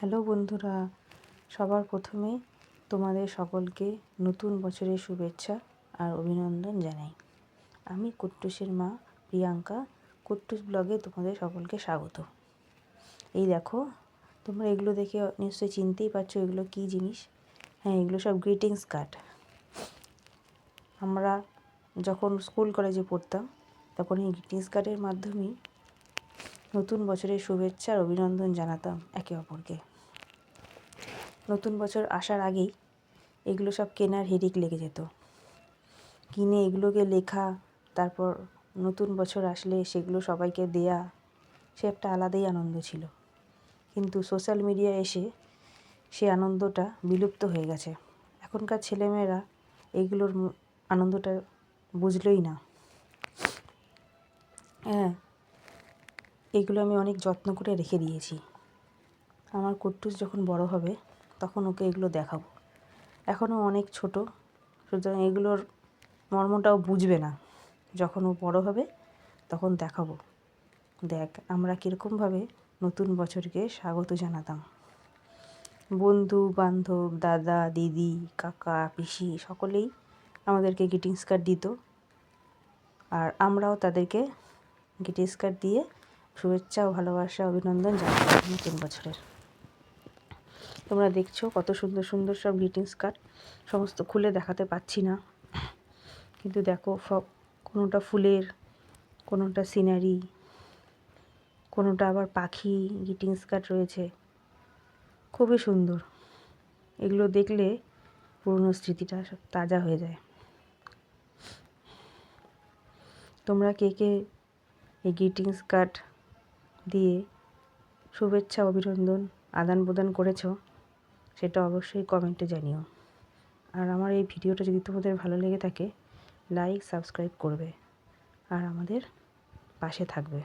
Hello বন্ধুরা, সবার প্রথমে তোমাদের সকলকে নতুন বছরের শুভেচ্ছা আর অভিনন্দন জানাই। আমি কুট্টুসের মা প্রিয়াঙ্কা। কুট্টুস ব্লগে তোমাদের সকলকে স্বাগত। এই দেখো, তোমরা এগুলো দেখে নিশ্চয়ই চিনতেই পারছো এগুলো কী জিনিস। হ্যাঁ, এগুলো সব গ্রিটিংস কার্ড। আমরা যখন স্কুল কলেজে পড়তাম তখন এই গ্রিটিংস কার্ডের মাধ্যমেই নতুন বছরের শুভেচ্ছা আর অভিনন্দন জানাতাম একে অপরকে। নতুন বছর আসার আগেই এগুলো সব কেনার হিড়িক লেগে যেত। কিনে এগুলোকে লেখা, তারপর নতুন বছর আসলে সেগুলো সবাইকে দেয়া, সে একটা আলাদাই আনন্দ ছিল। কিন্তু সোশ্যাল মিডিয়া এসে সে আনন্দটা বিলুপ্ত হয়ে গেছে। এখনকার ছেলেমেয়েরা এইগুলোর আনন্দটা বুঝলই না। হ্যাঁ, এগুলো আমি অনেক যত্ন করে রেখে দিয়েছি। আমার কুট্টুস যখন বড় হবে তখন ওকে এগুলো দেখাবো। এখনও অনেক ছোট, সুতরাং এগুলোর মর্মটাও বুঝবে না। যখন ও বড় হবে তখন দেখাবো, দেখ আমরা কীরকমভাবে নতুন বছরকে স্বাগত জানাতাম। বন্ধু বান্ধব, দাদা দিদি, কাকা পিসি সকলেই আমাদেরকে গ্রিটিংস কার্ড দিত, আর আমরাও তাদেরকে গ্রিটিংস কার্ড দিয়ে শুভেচ্ছা ও ভালোবাসা অভিনন্দন জানাতাম নতুন বছরের। তোমরা দেখছো কত সুন্দর সুন্দর সব গ্রিটিংস কার্ড। সমস্ত খুলে দেখাতে পাচ্ছি না, কিন্তু দেখো সব, কোনোটা ফুলের, কোনোটা সিনারি, কোনোটা আবার পাখি গ্রিটিংস কার্ড রয়েছে। খুবই সুন্দর। এগুলো দেখলে পুরনো স্মৃতিটা সব তাজা হয়ে যায়। তোমরা কে কে এই গ্রিটিংস কার্ড দিয়ে শুভেচ্ছা অভিনন্দন আদান প্রদান করেছো সেটা অবশ্যই কমেন্টে জানিও। আর আমার এই ভিডিওটা যদি তোমাদের ভালো লেগে থাকে লাইক সাবস্ক্রাইব করবে আর আমাদের পাশে থাকবে।